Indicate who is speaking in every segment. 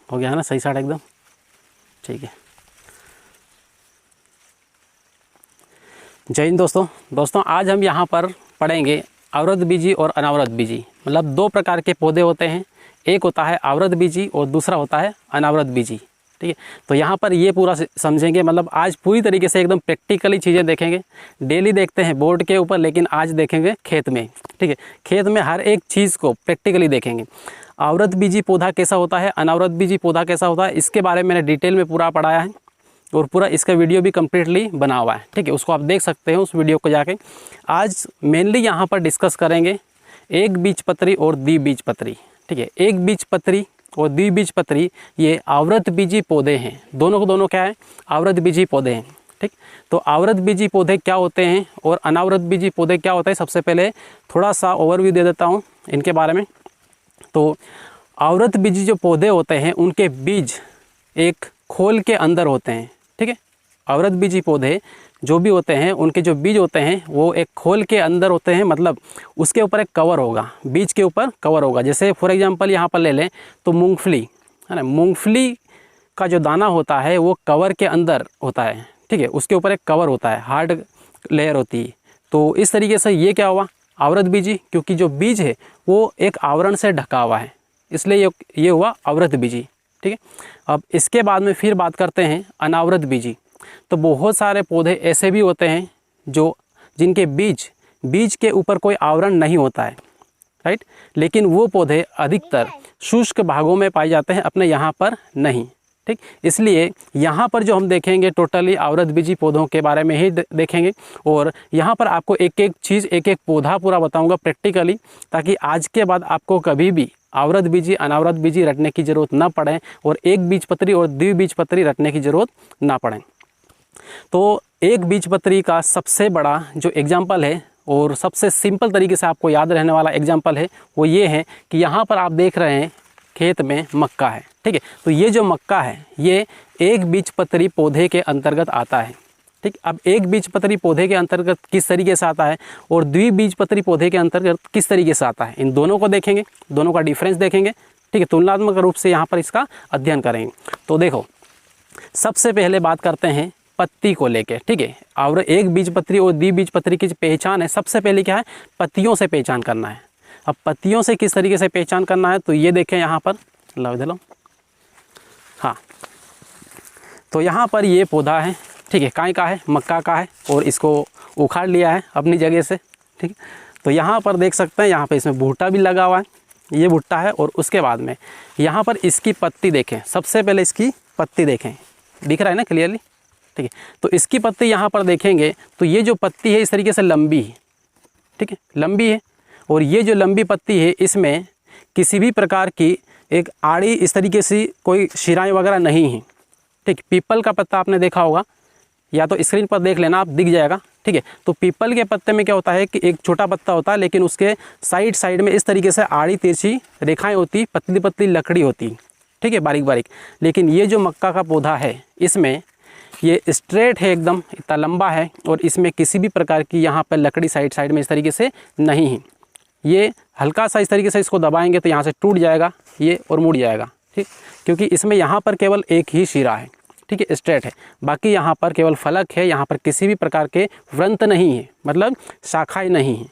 Speaker 1: हो गया है ना सही साइड एकदम, ठीक है। जय हिंद दोस्तों आज हम यहाँ पर पढ़ेंगे आवृत बीजी और अनावृत बीजी। मतलब दो प्रकार के पौधे होते हैं, एक होता है आवृत बीजी और दूसरा होता है अनावृत बीजी, ठीक है। तो यहाँ पर ये पूरा समझेंगे, मतलब आज पूरी तरीके से एकदम प्रैक्टिकली चीज़ें देखेंगे। डेली देखते हैं बोर्ड के ऊपर, लेकिन आज देखेंगे खेत में, ठीक है। खेत में हर एक चीज़ को प्रैक्टिकली देखेंगे। आवृत बीजी पौधा कैसा होता है, अनावृत बीजी पौधा कैसा होता है, इसके बारे में मैंने डिटेल में पूरा पढ़ाया है और पूरा इसका वीडियो भी कम्प्लीटली बना हुआ है, ठीक है। उसको आप देख सकते हैं उस वीडियो को जाके। आज मेनली यहाँ पर डिस्कस करेंगे एक बीजपत्री और द्विबीजपत्री, ठीक है। एक बीजपत्री और द्विबीजपत्री ये आवृत बीजी पौधे हैं, दोनों को दोनों क्या है, आवृत बीजी पौधे हैं, ठीक। तो आवृत बीजी पौधे क्या होते हैं और अनावृत बीजी पौधे क्या होते हैं, सबसे पहले थोड़ा सा ओवरव्यू दे देता हूँ इनके बारे में। तो आवृत बीजी जो पौधे होते हैं उनके बीज एक खोल के अंदर होते हैं, ठीक है। आवृत बीजी पौधे जो भी होते हैं उनके जो बीज होते हैं वो एक खोल के अंदर होते हैं, मतलब उसके ऊपर एक कवर होगा, बीज के ऊपर कवर होगा। जैसे फॉर एग्जांपल यहाँ पर ले लें तो मूंगफली है ना, मूंगफली का जो दाना होता है वो कवर के अंदर होता है, ठीक है। उसके ऊपर एक कवर होता है, हार्ड लेयर होती है। तो इस तरीके से ये क्या हुआ, आवृत बीजी, क्योंकि जो बीज है वो एक आवरण से ढका हुआ है, इसलिए ये हुआ आवृत बीजी, ठीक है। अब इसके बाद में फिर बात करते हैं अनावृत बीजी। तो बहुत सारे पौधे ऐसे भी होते हैं जो जिनके बीज के ऊपर कोई आवरण नहीं होता है, राइट, लेकिन वो पौधे अधिकतर शुष्क भागों में पाए जाते हैं, अपने यहाँ पर नहीं, ठीक। इसलिए यहाँ पर जो हम देखेंगे टोटली आवृत बीजी पौधों के बारे में ही देखेंगे और यहाँ पर आपको एक एक चीज़, एक एक पौधा पूरा बताऊँगा प्रैक्टिकली, ताकि आज के बाद आपको कभी भी आवृत बीजी अनावृत बीजी रटने की ज़रूरत ना पड़े और एक बीजपत्री और द्विबीजपत्री रटने की ज़रूरत ना पड़े। तो एक बीजपत्री का सबसे बड़ा जो एग्जाम्पल है और सबसे सिंपल तरीके से आपको याद रहने वाला एग्जाम्पल है वो ये है कि यहाँ पर आप देख रहे हैं खेत में मक्का है, ठीक है। तो ये जो मक्का है ये एक बीजपत्री पौधे के अंतर्गत आता है, ठीक। अब एक बीजपत्री पौधे के अंतर्गत किस तरीके से आता है और द्विबीजपत्री पौधे के अंतर्गत किस तरीके से आता है, इन दोनों को देखेंगे, दोनों का डिफरेंस देखेंगे, ठीक है। तुलनात्मक रूप से यहाँ पर इसका अध्ययन करेंगे। तो देखो सबसे पहले बात करते हैं पत्ती को लेके, ठीक है। और एक बीजपत्री और द्विबीजपत्री की पहचान है, सबसे पहले क्या है, पत्तियों से पहचान करना है। अब पत्तियों से किस तरीके से पहचान करना है, तो ये देखें यहाँ पर, लो हाँ, तो यहाँ पर ये पौधा है, ठीक है, काय का है, मक्का का है और इसको उखाड़ लिया है अपनी जगह से, ठीक है। तो यहाँ पर देख सकते हैं, यहाँ पर इसमें भुट्टा भी लगा हुआ है, ये भुट्टा है। और उसके बाद में यहाँ पर इसकी पत्ती देखें, सबसे पहले इसकी पत्ती देखें, दिख रहा है ना क्लियरली, ठीक है। तो इसकी पत्ती यहाँ पर देखेंगे तो ये जो पत्ती है इस तरीके से लंबी है, ठीक है, लंबी है। और ये जो लंबी पत्ती है इसमें किसी भी प्रकार की एक आड़ी इस तरीके से कोई शिराएँ वगैरह नहीं है, ठीक। पीपल का पत्ता आपने देखा होगा, या तो स्क्रीन पर देख लेना, आप दिख जाएगा, ठीक है। तो पीपल के पत्ते में क्या होता है कि एक छोटा पत्ता होता है, लेकिन उसके साइड में इस तरीके से आड़ी तिरछी रेखाएँ होती, पतली पतली लकड़ी होती, ठीक है, बारीक बारीक। लेकिन ये जो मक्का का पौधा है इसमें ये स्ट्रेट है, एकदम इतना लंबा है और इसमें किसी भी प्रकार की यहाँ पर लकड़ी साइड में इस तरीके से नहीं है। ये हल्का सा इस तरीके से इसको दबाएंगे तो यहाँ से टूट जाएगा ये और मुड़ जाएगा, ठीक, क्योंकि इसमें यहाँ पर केवल एक ही शिरा है, ठीक है, स्ट्रेट है। बाकी यहाँ पर केवल फलक है, यहाँ पर किसी भी प्रकार के वृंत नहीं है, मतलब शाखाएँ नहीं है,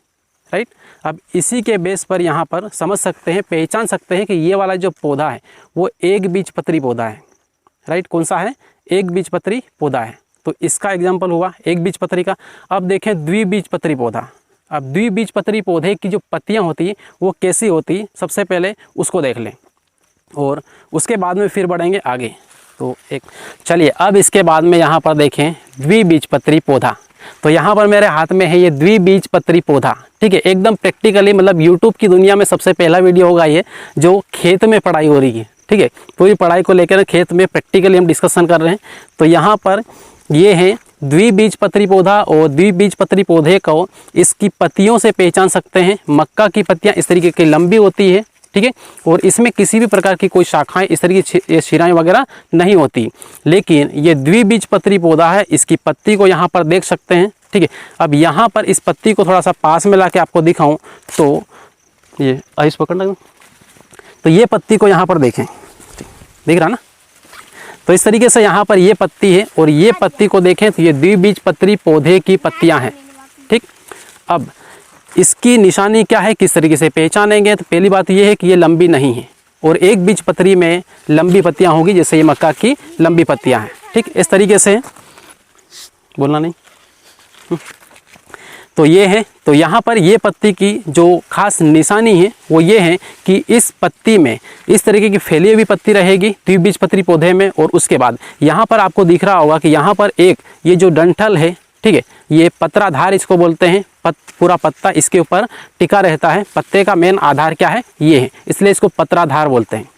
Speaker 1: राइट। अब इसी के बेस पर यहाँ पर समझ सकते हैं, पहचान सकते हैं कि ये वाला जो पौधा है वो एक बीजपत्री पौधा है, राइट। कौन सा है, एक बीजपत्री पौधा है। तो इसका एग्जाम्पल हुआ एक बीजपत्री का। अब देखें द्विबीजपत्री पौधा। अब द्विबीजपत्री पौधे की जो पत्तियां होती हैं वो कैसी होती है, सबसे पहले उसको देख लें और उसके बाद में फिर बढ़ेंगे आगे। तो चलिए अब इसके बाद में यहाँ पर देखें द्विबीजपत्री पौधा। तो यहाँ पर मेरे हाथ में है ये द्विबीजपत्री पौधा, ठीक है, एकदम प्रैक्टिकली, मतलब यूट्यूब की दुनिया में सबसे पहला वीडियो होगा ये जो खेत में पढ़ाई हो रही है, ठीक है। पूरी पढ़ाई को लेकर खेत में प्रैक्टिकली हम डिस्कशन कर रहे हैं। तो यहाँ पर ये है द्विबीजपत्री पौधा और द्विबीजपत्री पौधे को इसकी पत्तियों से पहचान सकते हैं। मक्का की पत्तियाँ इस तरीके की लंबी होती है, ठीक है, और इसमें किसी भी प्रकार की कोई शाखाएं इस तरीके की शिराएँ वगैरह नहीं होती। लेकिन ये द्विबीजपत्री पौधा है, इसकी पत्ती को यहाँ पर देख सकते हैं, ठीक है। अब यहाँ पर इस पत्ती को थोड़ा सा पास में ला के आपको दिखाऊँ तो ये आइस पकड़ना, तो ये पत्ती को यहाँ पर देखें, दिख रहा ना। तो इस तरीके से यहाँ पर ये पत्ती है और ये पत्ती को देखें तो ये द्विबीजपत्री पौधे की पत्तियाँ हैं, ठीक। अब इसकी निशानी क्या है, किस तरीके से पहचानेंगे, तो पहली बात ये है कि ये लंबी नहीं है और एक बीजपत्री में लंबी पत्तियाँ होगी, जैसे ये मक्का की लंबी पत्तियाँ हैं, ठीक। इस तरीके से बोलना नहीं। तो ये है, तो यहाँ पर ये पत्ती की जो खास निशानी है वो ये है कि इस पत्ती में इस तरीके की फैली हुई पत्ती रहेगी द्विबीजपत्री पौधे में। और उसके बाद यहाँ पर आपको दिख रहा होगा कि यहाँ पर एक ये जो डंठल है, ठीक है, ये पत्राधार इसको बोलते हैं, पूरा पत्ता इसके ऊपर टिका रहता है। पत्ते का मेन आधार क्या है, ये है, इसलिए इसको पत्राधार बोलते हैं,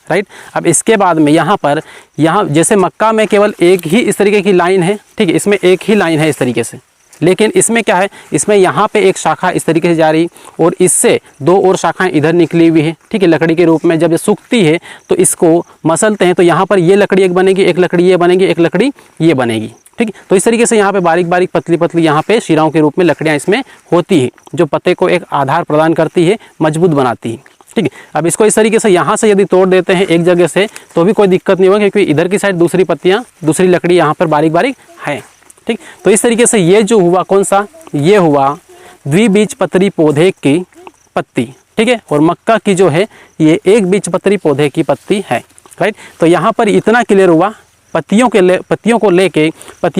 Speaker 1: राइट। अब इसके बाद में यहाँ जैसे मक्का में केवल एक ही इस तरीके की लाइन है, ठीक है, इसमें एक ही लाइन है इस तरीके से, लेकिन इसमें क्या है, इसमें यहाँ पे एक शाखा इस तरीके से जा रही और इससे दो और शाखाएं इधर निकली हुई है, ठीक है, लकड़ी के रूप में। जब ये सूखती है तो इसको मसलते हैं तो यहाँ पर ये लकड़ी एक बनेगी, एक लकड़ी ये बनेगी, एक लकड़ी ये बनेगी, ठीक है। तो इस तरीके से यहाँ पे बारीक बारीक पतली पतली यहाँ पे शिराओं के रूप में लकड़ियाँ इसमें होती है, जो पत्ते को एक आधार प्रदान करती है, मजबूत बनाती है, ठीक है। अब इसको इस तरीके से यहाँ से यदि तोड़ देते हैं एक जगह से तो भी कोई दिक्कत नहीं होगा, क्योंकि इधर की साइड दूसरी पत्तियाँ, दूसरी लकड़ी यहाँ पर बारीक बारीक है, ठीक। तो इस तरीके से ये जो हुआ कौन सा, ये हुआ द्विबीजपत्री पौधे की पत्ती, ठीक है। और मक्का की जो है ये एक बीजपत्री पौधे की पत्ती है, राइट। तो यहाँ पर इतना क्लियर हुआ, पत्तियों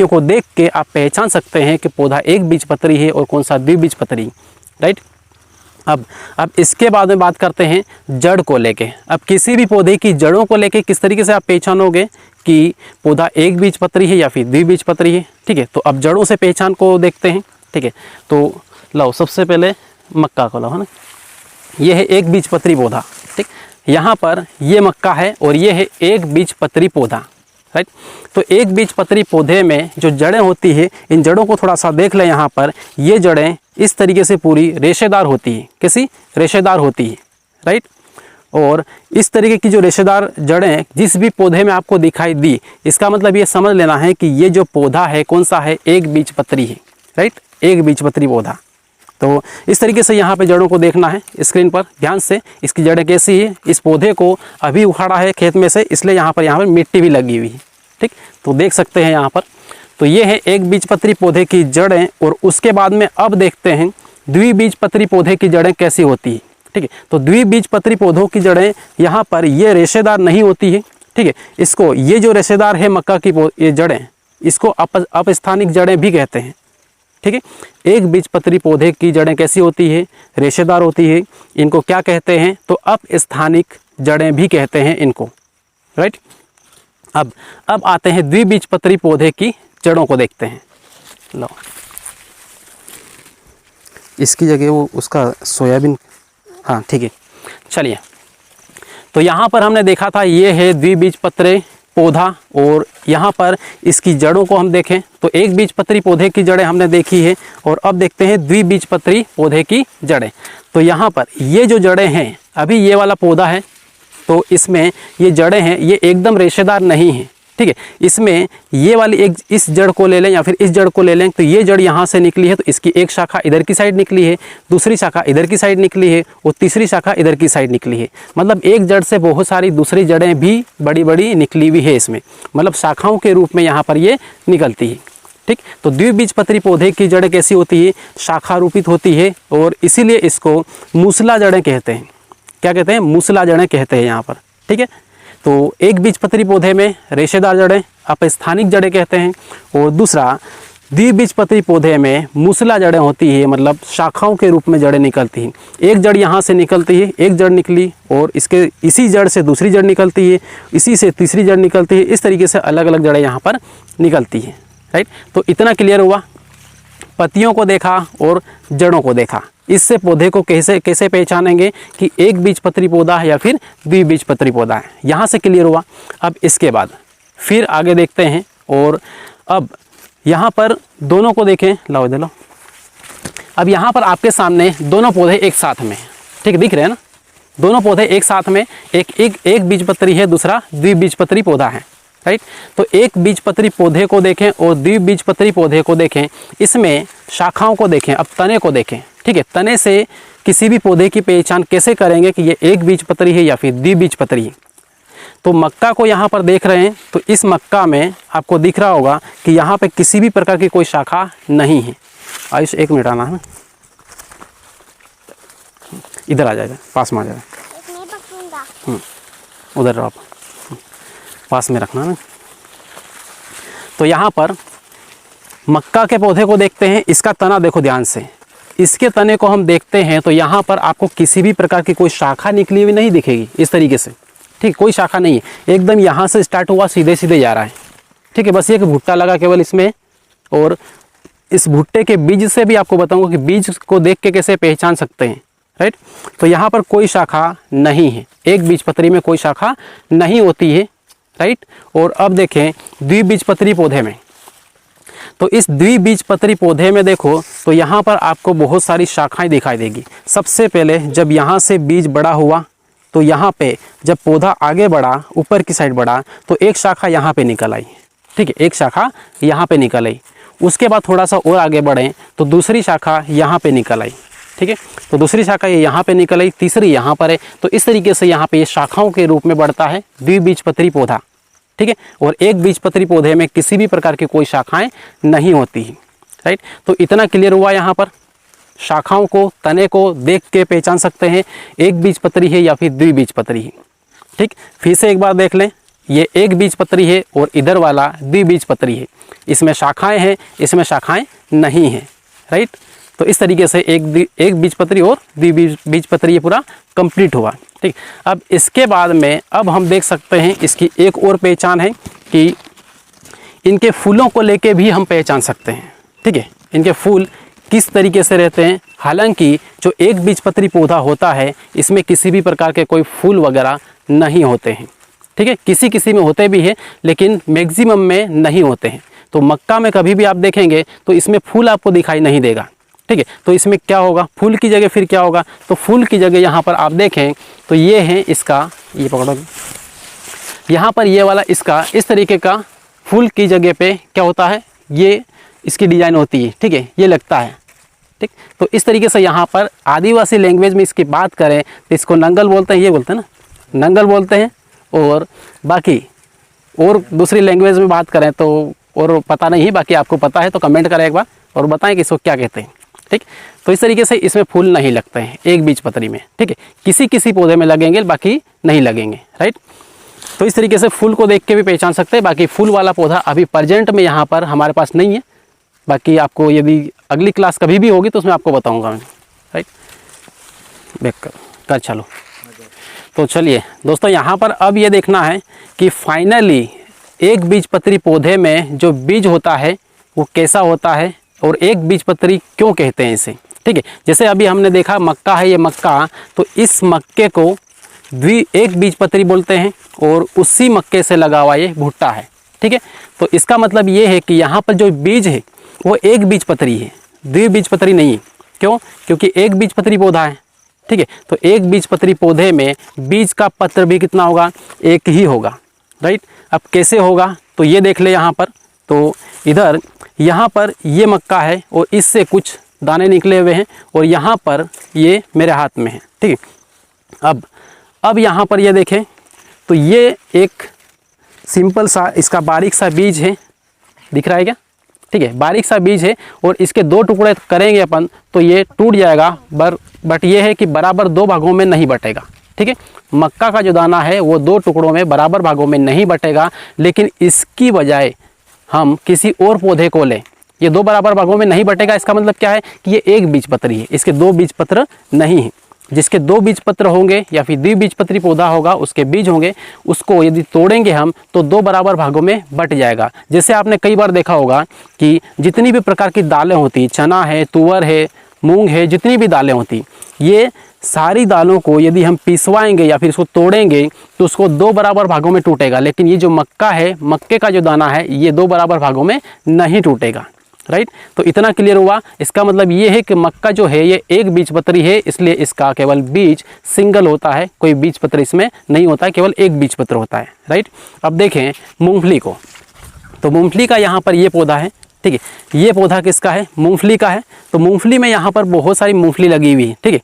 Speaker 1: को देख के आप पहचान सकते हैं कि पौधा एक बीजपत्री है और कौन सा द्विबीजपत्री, राइट। अब इसके बाद में बात करते हैं जड़ को लेके। अब किसी भी पौधे की जड़ों को लेके किस तरीके से आप पहचानोगे कि पौधा एक बीजपत्री है या फिर द्विबीजपत्री है, ठीक है। तो अब जड़ों से पहचान को देखते हैं, ठीक है। तो लो सबसे पहले मक्का को लो, है ना, ये है एक बीजपत्री पौधा, ठीक। यहाँ पर ये मक्का है और ये है एक बीजपत्री पौधा, राइट। तो एक बीजपत्री पौधे में जो जड़ें होती है, इन जड़ों को थोड़ा सा देख लें। यहाँ पर ये जड़ें इस तरीके से पूरी रेशेदार होती है, कैसी रेशेदार होती है, राइट। और इस तरीके की जो रेशेदार जड़ें जिस भी पौधे में आपको दिखाई दी, इसका मतलब ये समझ लेना है कि ये जो पौधा है कौन सा है, एक बीजपत्री है, राइट, एक बीजपत्री पौधा। तो इस तरीके से यहाँ पे जड़ों को देखना है स्क्रीन पर ध्यान से, इसकी जड़ें कैसी है। इस पौधे को अभी उखाड़ा है खेत में से, इसलिए यहाँ पर मिट्टी भी लगी हुई है, ठीक। तो देख सकते हैं यहाँ पर, तो ये है एक बीजपत्री पौधे की जड़ें। और उसके बाद में अब देखते हैं द्विबीजपत्री पौधे की जड़ें कैसी होती है, ठीक है। तो द्विबीजपत्री पौधों की जड़ें यहाँ पर ये रेशेदार नहीं होती है, ठीक है। इसको ये जो रेशेदार है मक्का की ये जड़ें, इसको अपस्थानिक जड़ें भी कहते हैं, ठीक है। एक बीजपत्री पौधे की जड़ें कैसी होती है, रेशेदार होती है। इनको क्या कहते हैं, तो अपस्थानिक जड़ें भी कहते हैं इनको, राइट। अब आते हैं द्विबीजपत्री पौधे की जड़ों को देखते हैं। लो इसकी जगह वो उसका सोयाबीन, हाँ ठीक है, चलिए। तो यहाँ पर हमने देखा था ये है द्विबीजपत्री पौधा और यहाँ पर इसकी जड़ों को हम देखें तो एक बीजपत्री पौधे की जड़ें हमने देखी है और अब देखते हैं द्विबीजपत्री पौधे की जड़ें। तो यहाँ पर ये जो जड़ें हैं, अभी ये वाला पौधा है तो इसमें ये जड़ें हैं, ये एकदम रेशेदार नहीं है, ठीक है। इसमें ये वाली एक इस जड़ को ले लें या फिर इस जड़ को ले लें तो ये जड़ यहाँ से निकली है तो इसकी एक शाखा इधर की साइड निकली है, दूसरी शाखा इधर की साइड निकली है और तीसरी शाखा इधर की साइड निकली है। मतलब एक जड़ से बहुत सारी दूसरी जड़ें भी बड़ी बड़ी निकली हुई है इसमें, मतलब शाखाओं के रूप में यहाँ पर ये निकलती है, ठीक। तो द्विबीजपत्री पौधे की जड़ें कैसी होती है, शाखा रूपित होती है और इसीलिए इसको मूसला जड़ें कहते हैं। क्या कहते हैं, मूसला जड़ें कहते हैं यहाँ पर, ठीक है। तो एक बीजपत्री पौधे में रेशेदार जड़ें अपस्थानिक जड़ें कहते हैं और दूसरा द्विबीजपत्री पौधे में मूसला जड़ें होती है, मतलब शाखाओं के रूप में जड़ें निकलती हैं। एक जड़ यहाँ से निकलती है, एक जड़ निकली और इसके इसी जड़ से दूसरी जड़ निकलती है, इसी से तीसरी जड़ निकलती है, इस तरीके से अलग अलग जड़ें यहाँ पर निकलती हैं, राइट। तो इतना क्लियर हुआ, पत्तियों को देखा और जड़ों को देखा। इससे पौधे को कैसे पहचानेंगे कि एक बीजपत्री पौधा है या फिर द्विबीजपत्री पौधा है, यहाँ से क्लियर हुआ। अब इसके बाद फिर आगे देखते हैं और अब यहाँ पर दोनों को देखें, लाओ दे लो। अब यहाँ पर आपके सामने दोनों पौधे एक साथ में, ठीक दिख रहे हैं ना, दोनों पौधे एक साथ में, एक बीजपत्री है, दूसरा द्विबीजपत्री पौधा है, राइट। तो एक बीजपत्री पौधे को देखें और द्विबीजपत्री पौधे को देखें, इसमें शाखाओं को देखें, अब तने को देखें, ठीक है, तने से किसी भी पौधे की पहचान कैसे करेंगे कि ये एक बीजपत्री है या फिर द्विबीजपत्री है। तो मक्का को यहाँ पर देख रहे हैं, तो इस मक्का में आपको दिख रहा होगा कि यहाँ पे किसी भी प्रकार की कोई शाखा नहीं है। आयुष 1 मिनट आना है, इधर आ जाएगा, पास में आ जाएगा, उधर रहो आप, पास में रखना ना। तो यहाँ पर मक्का के पौधे को देखते हैं, इसका तना देखो ध्यान से, इसके तने को हम देखते हैं तो यहाँ पर आपको किसी भी प्रकार की कोई शाखा निकली हुई नहीं दिखेगी इस तरीके से, ठीक, कोई शाखा नहीं है, एकदम यहाँ से स्टार्ट हुआ सीधे सीधे जा रहा है, ठीक है। बस ये कि भुट्टा लगा केवल इसमें, और इस भुट्टे के बीज से भी आपको बताऊंगा कि बीज को देख के कैसे पहचान सकते हैं, राइट। तो यहाँ पर कोई शाखा नहीं है, एक बीजपत्री में कोई शाखा नहीं होती है, राइट। और अब देखें द्विबीजपत्री पौधे में, तो इस द्विबीजपत्री पौधे में देखो तो यहाँ पर आपको बहुत सारी शाखाएं दिखाई देगी। सबसे पहले जब यहाँ से बीज बड़ा हुआ तो यहाँ पे जब पौधा आगे बढ़ा, ऊपर की साइड बढ़ा, तो एक शाखा यहाँ पे निकल आई, ठीक है, एक शाखा यहाँ पे निकल आई। उसके बाद थोड़ा सा और आगे बढ़े तो दूसरी शाखा यहाँ पे निकल आई, ठीक है, तो दूसरी शाखा ये यहाँ पे निकल आई, तीसरी यहाँ पर है। तो इस तरीके से यहाँ पे ये शाखाओं के रूप में बढ़ता है द्विबीजपत्री पौधा, ठीक है। और एक बीजपत्री पौधे में किसी भी प्रकार की कोई शाखाएं नहीं होती है, राइट। तो इतना क्लियर हुआ, यहाँ पर शाखाओं को, तने को देख के पहचान सकते हैं एक बीजपत्री है या फिर द्विबीजपत्री है, ठीक। फिर से एक बार देख लें, ये एक बीजपत्री है और इधर वाला द्विबीजपत्री है, इसमें शाखाएं हैं, इसमें शाखाएं नहीं हैं, राइट। तो इस तरीके से एक बीजपत्री और द्विबीजपत्री ये पूरा कंप्लीट हुआ, ठीक। अब इसके बाद में अब हम देख सकते हैं इसकी एक और पहचान है कि इनके फूलों को लेके भी हम पहचान सकते हैं, ठीक है, इनके फूल किस तरीके से रहते हैं। हालांकि जो एक बीजपत्री पौधा होता है इसमें किसी भी प्रकार के कोई फूल वगैरह नहीं होते हैं, ठीक है, किसी किसी में होते भी हैं लेकिन मैक्सिमम में नहीं होते हैं। तो मक्का में कभी भी आप देखेंगे तो इसमें फूल आपको दिखाई नहीं देगा, ठीक है। तो इसमें क्या होगा, फूल की जगह फिर क्या होगा, तो फूल की जगह यहाँ पर आप देखें तो ये है इसका, ये पकड़ो, यहाँ पर ये वाला इसका इस तरीके का फूल की जगह पे क्या होता है, ये इसकी डिजाइन होती है, ठीक है, ये लगता है, ठीक। तो इस तरीके से यहाँ पर आदिवासी लैंग्वेज में इसकी बात करें तो इसको नंगल बोलते हैं, ये बोलते हैं ना, नंगल बोलते हैं। और बाकी और दूसरी लैंग्वेज में बात करें तो और पता नहीं है, बाकी आपको पता है तो कमेंट करें एक बार और बताएं कि इसको क्या कहते हैं, ठीक। तो इस तरीके से इसमें फूल नहीं लगते हैं एक बीजपत्री में, ठीक है, किसी किसी पौधे में लगेंगे बाकी नहीं लगेंगे, राइट। तो इस तरीके से फूल को देख के भी पहचान सकते हैं। बाकी फूल वाला पौधा अभी प्रेजेंट में यहाँ पर हमारे पास नहीं है, बाकी आपको यदि अगली क्लास कभी भी होगी तो उसमें आपको बताऊँगा मैं, राइट। बैक कर चलो। तो चलिए दोस्तों, यहाँ पर अब ये देखना है कि फाइनली एक बीजपत्री पौधे में जो बीज होता है वो कैसा होता है और एक बीजपत्री क्यों कहते हैं इसे, ठीक है। जैसे अभी हमने देखा मक्का है, ये मक्का, तो इस मक्के को एक बीजपत्री बोलते हैं और उसी मक्के से लगा हुआ ये भुट्टा है, ठीक है। तो इसका मतलब ये है कि यहाँ पर जो बीज है वो एक बीजपत्री है, द्विबीजपत्री नहीं है। क्यों? क्योंकि एक बीजपत्री पौधा है, ठीक है। तो एक बीजपत्री पौधे में बीज का पत्र भी कितना होगा, एक ही होगा, राइट। अब कैसे होगा तो ये देख ले यहाँ पर, तो इधर यहाँ पर ये मक्का है और इससे कुछ दाने निकले हुए हैं और यहाँ पर ये मेरे हाथ में है, ठीक है। अब यहाँ पर ये देखें तो ये एक सिंपल सा इसका बारीक सा बीज है, दिख रहा है क्या, ठीक है, बारीक सा बीज है और इसके दो टुकड़े करेंगे अपन तो ये टूट जाएगा, बट ये है कि बराबर दो भागों में नहीं बटेगा, ठीक है। मक्का का जो दाना है वो दो टुकड़ों में बराबर भागों में नहीं बटेगा, लेकिन इसकी बजाय हम किसी और पौधे को लें, ये दो बराबर भागों में नहीं बटेगा। इसका मतलब क्या है कि ये एक बीजपत्री है, इसके दो बीजपत्र नहीं है। जिसके दो बीजपत्र होंगे या फिर द्विबीजपत्री पौधा होगा उसके बीज होंगे, उसको यदि तोड़ेंगे हम तो दो बराबर भागों में बट जाएगा। जैसे आपने कई बार देखा होगा कि जितनी भी प्रकार की दालें होती, चना है, तुअर है, मूंग है, जितनी भी दालें होती, ये सारी दालों को यदि हम पिसवाएंगे या फिर इसको तोड़ेंगे तो उसको दो बराबर भागों में टूटेगा, लेकिन ये जो मक्का है, मक्के का जो दाना है, ये दो बराबर भागों में नहीं टूटेगा, राइट। तो इतना क्लियर हुआ। इसका मतलब ये है कि मक्का जो है ये एक बीजपत्री है, इसलिए इसका केवल बीज सिंगल होता है, कोई बीजपत्र इसमें नहीं होता है, केवल एक बीजपत्र होता है, राइट। अब देखें मूंगफली को, तो मूंगफली का यहाँ पर ये पौधा है, ठीक है। ये पौधा किसका है? मूंगफली का है। तो मूंगफली में यहाँ पर बहुत सारी मूंगफली लगी हुई है, ठीक है।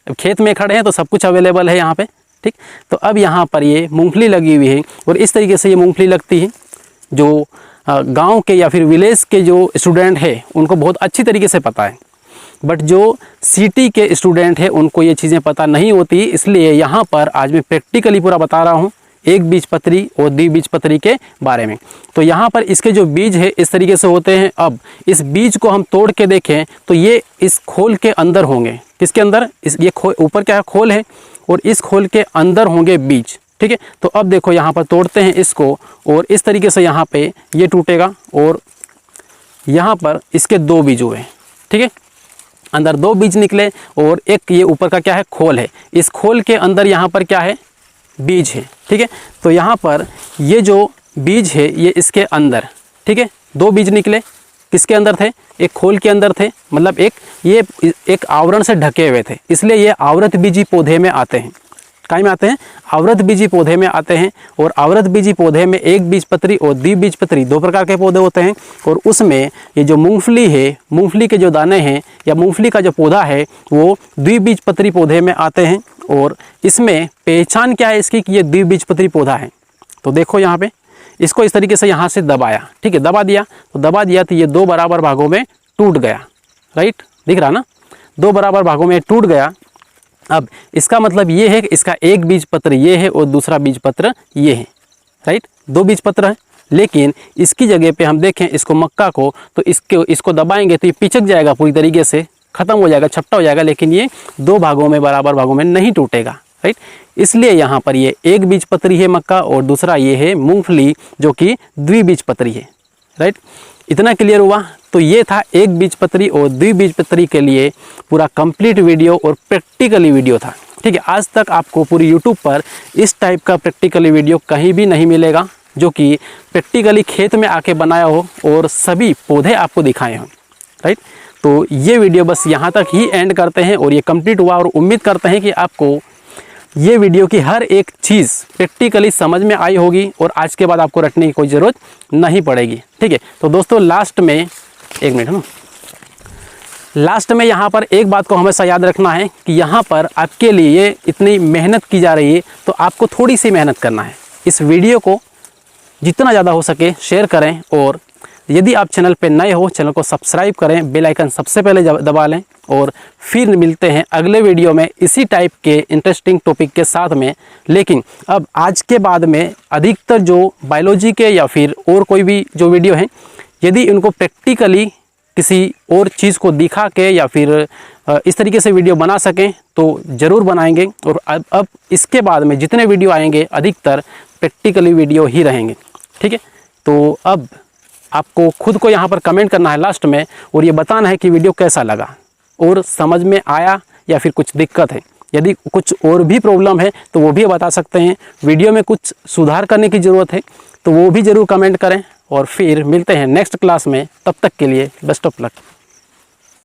Speaker 1: अब खेत में खड़े हैं तो सब कुछ अवेलेबल है यहाँ पे, ठीक। तो अब यहाँ पर ये मूंगफली लगी हुई है और इस तरीके से ये मूंगफली लगती है। जो गांव के या फिर विलेज के जो स्टूडेंट है उनको बहुत अच्छी तरीके से पता है, बट जो सिटी के स्टूडेंट है उनको ये चीज़ें पता नहीं होती। इसलिए यहाँ पर आज मैं प्रैक्टिकली पूरा बता रहा हूँ एक बीजपत्री और द्विबीजपत्री के बारे में। तो यहाँ पर इसके जो बीज है इस तरीके से होते हैं। अब इस बीज को हम तोड़ के देखें तो ये इस खोल के अंदर होंगे। किसके अंदर? ये ऊपर क्या है? खोल है, और इस खोल के अंदर होंगे बीज, ठीक है। तो अब देखो यहाँ पर तोड़ते हैं इसको और इस तरीके से यहाँ पे ये टूटेगा और यहाँ पर इसके 2 बीज हुए, ठीक है। अंदर 2 बीज निकले और एक ये ऊपर का क्या है? खोल है। इस खोल के अंदर यहाँ पर क्या है? बीज है, ठीक है। तो यहाँ पर ये जो बीज है ये इसके अंदर, ठीक है। 2 बीज निकले, किसके अंदर थे? एक खोल के अंदर थे, मतलब ये एक आवरण से ढके हुए थे, इसलिए ये आवृतबीजी पौधे में आते हैं। काय में आते हैं? आवृतबीजी पौधे में आते हैं। और आवृतबीजी पौधे में एक बीजपत्री और द्विबीजपत्री 2 प्रकार के पौधे होते हैं। और उसमें ये जो मूंगफली है, मूंगफली के जो दाने हैं या मूंगफली का जो पौधा है वो द्विबीजपत्री पौधे में आते हैं। और इसमें पहचान क्या है इसकी कि ये द्विबीजपत्री पौधा है। तो देखो यहाँ पे इसको इस तरीके से यहाँ से दबाया, ठीक है, दबा दिया तो ये 2 बराबर भागों में टूट गया, राइट, दिख रहा ना, 2 बराबर भागों में टूट गया। अब इसका मतलब ये है कि इसका एक बीजपत्र ये है और दूसरा बीजपत्र ये है, राइट, 2 बीजपत्र है। लेकिन इसकी जगह पे हम देखें इसको मक्का को, तो इसको दबाएंगे तो ये पिचक जाएगा, पूरी तरीके से ख़त्म हो जाएगा, छपटा हो जाएगा, लेकिन ये 2 भागों में बराबर भागों में नहीं टूटेगा, राइट। इसलिए यहाँ पर ये एक बीजपत्री है मक्का और दूसरा ये है मूंगफली जो कि द्विबीजपत्री है, राइट। इतना क्लियर हुआ? तो ये था एक बीजपत्री और द्विबीजपत्री के लिए पूरा कंप्लीट वीडियो और प्रैक्टिकली वीडियो था, ठीक है। आज तक आपको पूरी यूट्यूब पर इस टाइप का प्रैक्टिकली वीडियो कहीं भी नहीं मिलेगा जो कि प्रैक्टिकली खेत में आके बनाया हो और सभी पौधे आपको दिखाए हों, राइट। तो ये वीडियो बस यहाँ तक ही एंड करते हैं और ये कंप्लीट हुआ और उम्मीद करते हैं कि आपको ये वीडियो की हर एक चीज़ प्रैक्टिकली समझ में आई होगी और आज के बाद आपको रटने की कोई ज़रूरत नहीं पड़ेगी, ठीक है। तो दोस्तों लास्ट में एक मिनट है ना, लास्ट में यहाँ पर एक बात को हमेशा याद रखना है कि यहाँ पर आपके लिए इतनी मेहनत की जा रही है तो आपको थोड़ी सी मेहनत करना है। इस वीडियो को जितना ज़्यादा हो सके शेयर करें और यदि आप चैनल पे नए हो चैनल को सब्सक्राइब करें, बेल आइकन सबसे पहले दबा लें। और फिर मिलते हैं अगले वीडियो में इसी टाइप के इंटरेस्टिंग टॉपिक के साथ में। लेकिन अब आज के बाद में अधिकतर जो बायोलॉजी के या फिर और कोई भी जो वीडियो हैं, यदि इनको प्रैक्टिकली किसी और चीज़ को दिखा के या फिर इस तरीके से वीडियो बना सकें तो ज़रूर बनाएंगे। और अब इसके बाद में जितने वीडियो आएंगे अधिकतर प्रैक्टिकली वीडियो ही रहेंगे, ठीक है। तो अब आपको खुद को यहाँ पर कमेंट करना है लास्ट में और ये बताना है कि वीडियो कैसा लगा और समझ में आया या फिर कुछ दिक्कत है। यदि कुछ और भी प्रॉब्लम है तो वो भी बता सकते हैं, वीडियो में कुछ सुधार करने की ज़रूरत है तो वो भी ज़रूर कमेंट करें। और फिर मिलते हैं नेक्स्ट क्लास में, तब तक के लिए बेस्ट ऑफ लक।